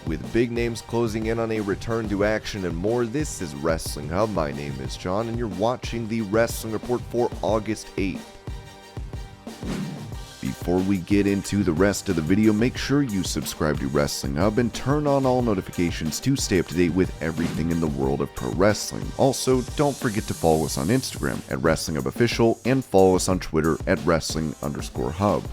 With big names closing in on a return to action and more, this is Wrestling Hub. My name is John, and you're watching the Wrestling Report for August 8th. Before we get into the rest of the video, make sure you subscribe to Wrestling Hub and turn on all notifications to stay up to date with everything in the world of pro wrestling. Also, don't forget to follow us on Instagram at Wrestling Hub Official and follow us on Twitter at Wrestling_Hub.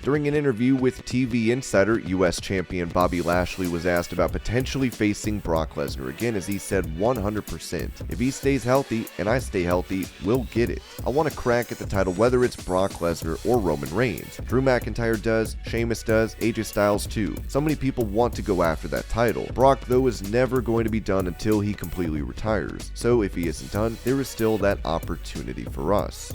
During an interview with TV Insider, US Champion Bobby Lashley was asked about potentially facing Brock Lesnar again, as he said 100%. If he stays healthy and I stay healthy, we'll get it. I want a crack at the title whether it's Brock Lesnar or Roman Reigns. Drew McIntyre does, Sheamus does, AJ Styles too. So many people want to go after that title. Brock, though, is never going to be done until he completely retires. So if he isn't done, there is still that opportunity for us.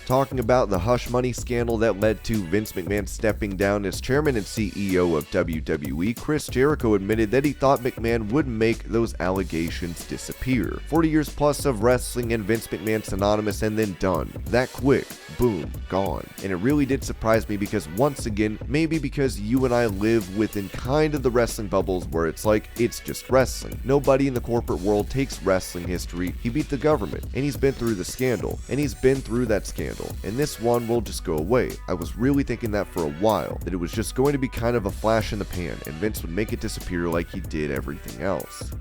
Talking about the hush money scandal that led to Vince McMahon stepping down as chairman and CEO of WWE, Chris Jericho admitted that he thought McMahon would make those allegations disappear. 40 years plus of wrestling and Vince McMahon synonymous and then done. That quick. Boom. Gone. And it really did surprise me because once again, maybe because you and I live within kind of the wrestling bubbles where it's like, it's just wrestling. Nobody in the corporate world takes wrestling history. He beat the government, and he's been through the scandal, and he's been through that scandal. And this one will just go away. I was really thinking that for a while, that it was just going to be kind of a flash in the pan, and Vince would make it disappear like he did everything else.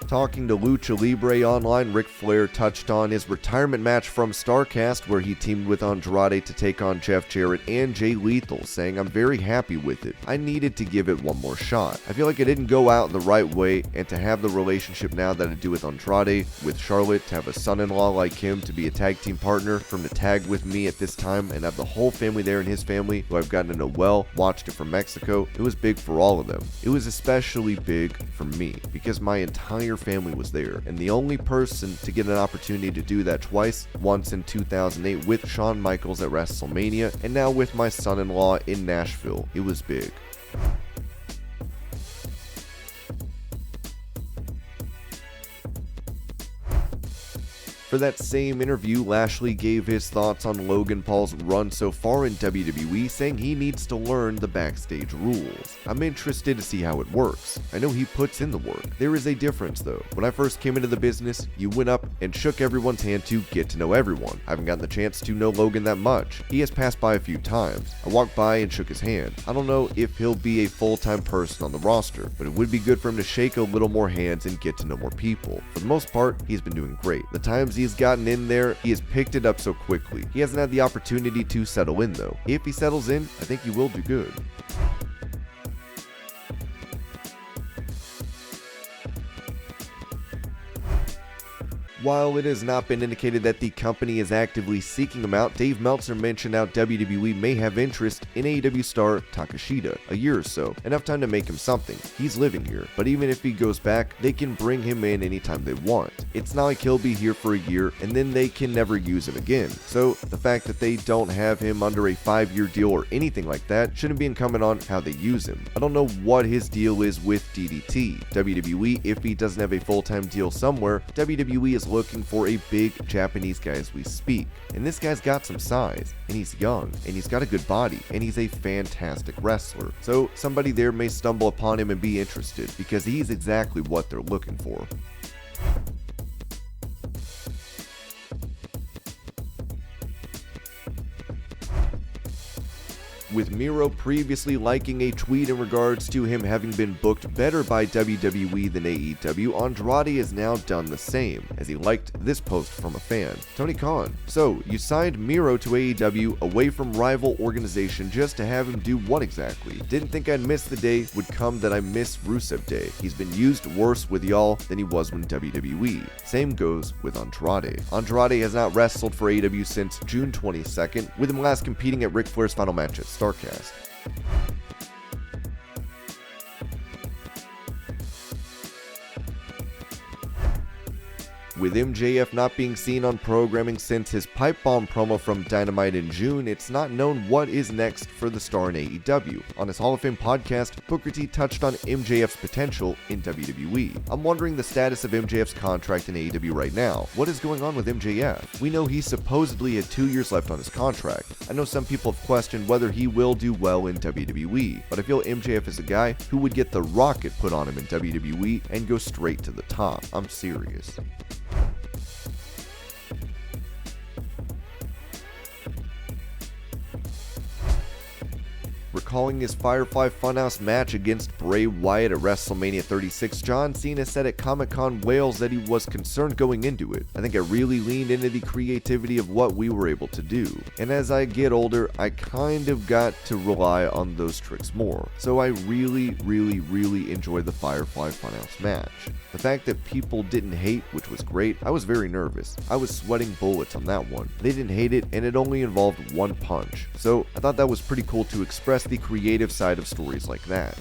Talking to Lucha Libre Online, Ric Flair touched on his retirement match from StarCast where he teamed with Andrade to take on Jeff Jarrett and Jay Lethal, saying, "I'm very happy with it. I needed to give it one more shot. I feel like it didn't go out the right way, and to have the relationship now that I do with Andrade, with Charlotte, to have a son-in-law like him to be a tag team partner, for him to tag with me at this time, and have the whole family there and his family, who I've gotten to know well, watched it from Mexico, it was big for all of them. It was especially big for me, because my entire family was there, and the only person to get an opportunity to do that twice, once in 2008 with Shawn Michaels at WrestleMania, and now with my son-in-law in Nashville. It was big." For that same interview, Lashley gave his thoughts on Logan Paul's run so far in WWE, saying he needs to learn the backstage rules. "I'm interested to see how it works. I know he puts in the work. There is a difference though. When I first came into the business, you went up and shook everyone's hand to get to know everyone. I haven't gotten the chance to know Logan that much. He has passed by a few times. I walked by and shook his hand. I don't know if he'll be a full-time person on the roster, but it would be good for him to shake a little more hands and get to know more people. For the most part, he's been doing great. The times he's gotten in there, he has picked it up so quickly. He hasn't had the opportunity to settle in though. If he settles in, I think he will do good." While it has not been indicated that the company is actively seeking him out, Dave Meltzer mentioned how WWE may have interest in AEW star Takeshita, a year or so, enough time to make him something. He's living here, but even if he goes back, they can bring him in anytime they want. It's not like he'll be here for a year and then they can never use him again. So the fact that they don't have him under a 5-year deal or anything like that shouldn't be incumbent on how they use him. I don't know what his deal is with DDT. WWE, if he doesn't have a full-time deal somewhere, WWE is looking for a big Japanese guy as we speak. And this guy's got some size, and he's young, and he's got a good body, and he's a fantastic wrestler. So somebody there may stumble upon him and be interested, because he's exactly what they're looking for. with Miro previously liking a tweet in regards to him having been booked better by WWE than AEW, Andrade has now done the same, as he liked this post from a fan. Tony Khan: so, you signed Miro to AEW away from rival organization just to have him do what exactly? Didn't think I'd miss the day would come that I miss Rusev Day. He's been used worse with y'all than he was when WWE. Same goes with Andrade. Andrade has not wrestled for AEW since June 22nd, with him last competing at Ric Flair's final match at StarCast. With MJF not being seen on programming since his pipe bomb promo from Dynamite in June, it's not known what is next for the star in AEW. On his Hall of Fame podcast, Booker T touched on MJF's potential in WWE. I'm wondering the status of MJF's contract in AEW right now. What is going on with MJF? We know he supposedly had 2 years left on his contract. I know some people have questioned whether he will do well in WWE, but I feel MJF is a guy who would get the rocket put on him in WWE and go straight to the top. I'm serious. Recalling his Firefly Funhouse match against Bray Wyatt at WrestleMania 36, John Cena said at Comic-Con Wales that he was concerned going into it. I think I really leaned into the creativity of what we were able to do. And as I get older, I kind of got to rely on those tricks more. So I really enjoyed the Firefly Funhouse match. The fact that people didn't hate, which was great, I was very nervous. I was sweating bullets on that one. They didn't hate it, and it only involved one punch. So I thought that was pretty cool to express the creative side of stories like that.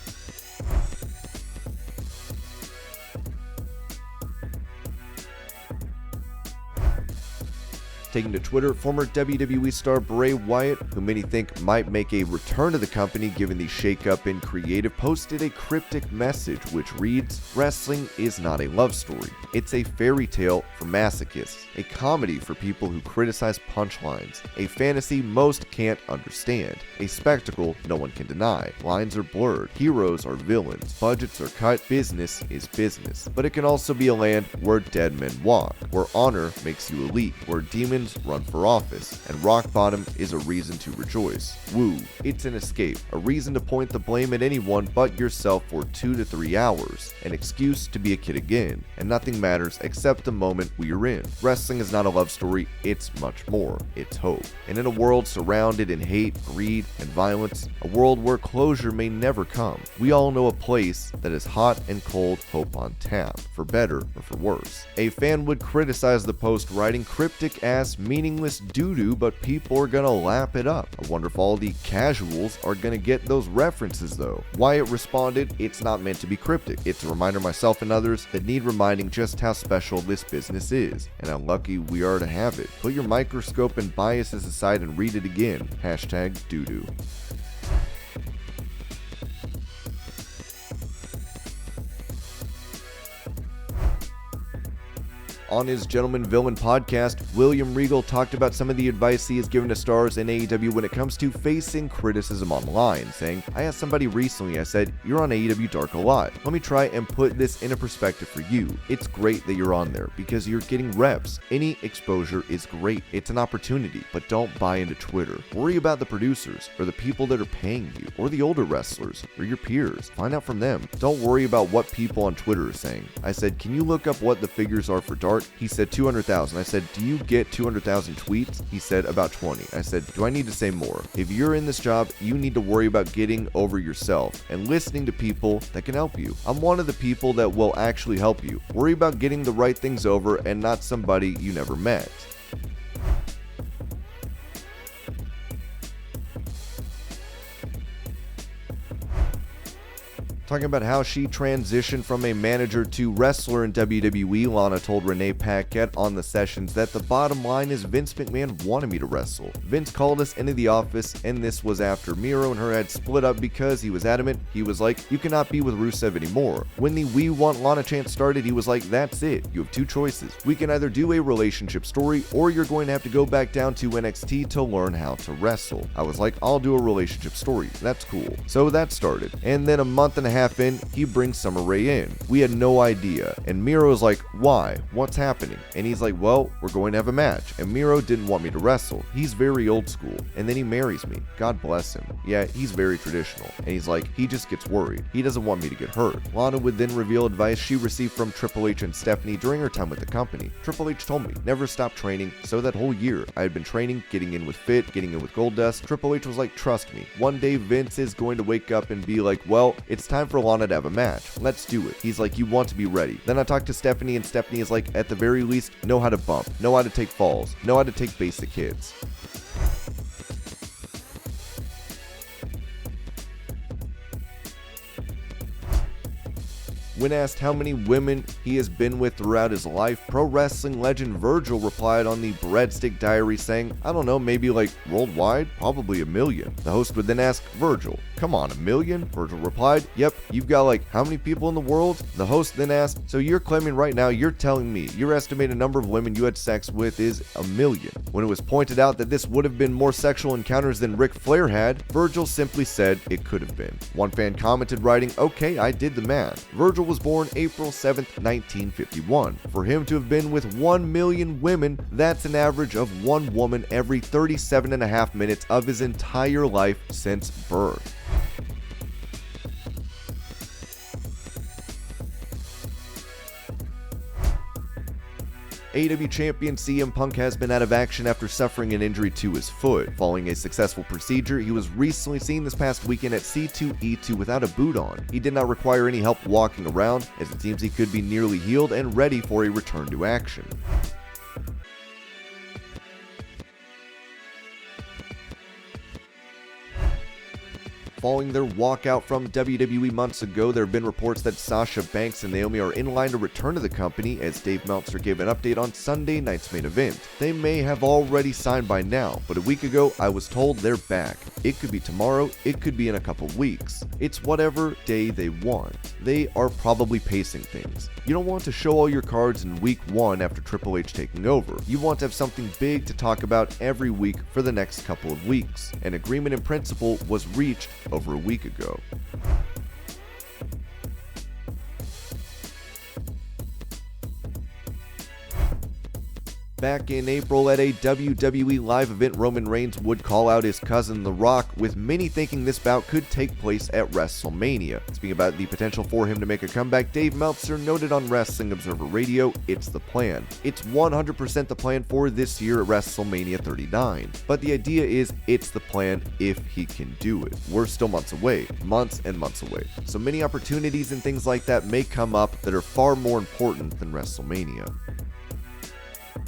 Taking to Twitter, former WWE star Bray Wyatt, who many think might make a return to the company given the shakeup in creative, posted a cryptic message which reads, "Wrestling is not a love story. It's a fairy tale for masochists, a comedy for people who criticize punchlines, a fantasy most can't understand, a spectacle no one can deny. Lines are blurred, heroes are villains, budgets are cut, business is business. But it can also be a land where dead men walk, where honor makes you elite, where demons run for office, and rock bottom is a reason to rejoice. Woo, it's an escape, a reason to point the blame at anyone but yourself for 2 to 3 hours, an excuse to be a kid again, and nothing matters except the moment we are in. Wrestling is not a love story, it's much more, it's hope. And in a world surrounded in hate, greed, and violence, a world where closure may never come, we all know a place that is hot and cold hope on tap, for better or for worse." A fan would criticize the post, writing cryptic ass meaningless doo-doo, but people are gonna lap it up. I wonder if all the casuals are gonna get those references though. Wyatt responded, "It's not meant to be cryptic. It's a reminder myself and others that need reminding just how special this business is, and how lucky we are to have it. Put your microscope and biases aside and read it again. Hashtag doo-doo." On his Gentleman Villain podcast, William Regal talked about some of the advice he has given to stars in AEW when it comes to facing criticism online, saying, "I asked somebody recently, I said, you're on AEW Dark a lot. Let me try and put this into perspective for you. It's great that you're on there because you're getting reps. Any exposure is great. It's an opportunity, but don't buy into Twitter. Worry about the producers or the people that are paying you or the older wrestlers or your peers. Find out from them. Don't worry about what people on Twitter are saying." I said, "Can you look up what the figures are for Dark?" He said 200,000. I said, "Do you get 200,000 tweets?" He said, "About 20. I said, "Do I need to say more? If you're in this job, you need to worry about getting over yourself and listening to people that can help you. I'm one of the people that will actually help you. Worry about getting the right things over and not somebody you never met." Talking about how she transitioned from a manager to wrestler in WWE, Lana told Renee Paquette on the sessions that the bottom line is Vince McMahon wanted me to wrestle. Vince called us into the office, and this was after Miro and her had split up because he was adamant. He was like, "You cannot be with Rusev anymore." When the "We Want Lana" chant started, he was like, "That's it. You have 2 choices. We can either do a relationship story, or you're going to have to go back down to NXT to learn how to wrestle." I was like, "I'll do a relationship story. That's cool." So that started. And then a month and a half in, he brings Summer Rae in. We had no idea. And Miro's like, "Why? What's happening?" And he's like, "Well, we're going to have a match." And Miro didn't want me to wrestle. He's very old school. And then he marries me. God bless him. Yeah, he's very traditional. And he's like, he just gets worried. He doesn't want me to get hurt. Lana would then reveal advice she received from Triple H and Stephanie during her time with the company. Triple H told me, "Never stop training." So that whole year, I had been training, getting in with Fit, getting in with Goldust. Triple H was like, "Trust me. One day Vince is going to wake up and be like, well, it's time for Lana to have a match. Let's do it." He's like, "You want to be ready." Then I talked to Stephanie, and Stephanie is like, "At the very least, know how to bump, know how to take falls, know how to take basic hits." When asked how many women he has been with throughout his life, pro wrestling legend Virgil replied on the Breadstick Diary saying, "I don't know, maybe like worldwide? Probably 1,000,000. The host would then ask Virgil, "Come on, 1,000,000? Virgil replied, "Yep, you've got like how many people in the world?" The host then asked, "So you're claiming right now you're telling me your estimated number of women you had sex with is 1,000,000? When it was pointed out that this would have been more sexual encounters than Ric Flair had, Virgil simply said it could have been. One fan commented writing, "Okay, I did the math. Virgil was born April 7th, 1951. For him to have been with 1,000,000 women, that's an average of one woman every 37.5 minutes of his entire life since birth." AEW champion CM Punk has been out of action after suffering an injury to his foot. Following a successful procedure, he was recently seen this past weekend at C2E2 without a boot on. He did not require any help walking around, as it seems he could be nearly healed and ready for a return to action. Following their walkout from WWE months ago, there have been reports that Sasha Banks and Naomi are in line to return to the company, as Dave Meltzer gave an update on Sunday night's main event. They may have already signed by now, but a week ago I was told they're back. It could be tomorrow, it could be in a couple weeks. It's whatever day they want. They are probably pacing things. You don't want to show all your cards in week 1 after Triple H taking over. You want to have something big to talk about every week for the next couple of weeks. An agreement in principle was reached over a week ago. Back in April at a WWE live event, Roman Reigns would call out his cousin The Rock, with many thinking this bout could take place at WrestleMania. Speaking about the potential for him to make a comeback, Dave Meltzer noted on Wrestling Observer Radio, "It's the plan. It's 100% the plan for this year at WrestleMania 39. But the idea is it's the plan if he can do it. We're still months away, months and months away. So many opportunities and things like that may come up that are far more important than WrestleMania."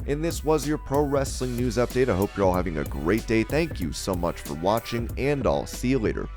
And this was your pro wrestling news update. I hope you're all having a great day. Thank you so much for watching, and I'll see you later.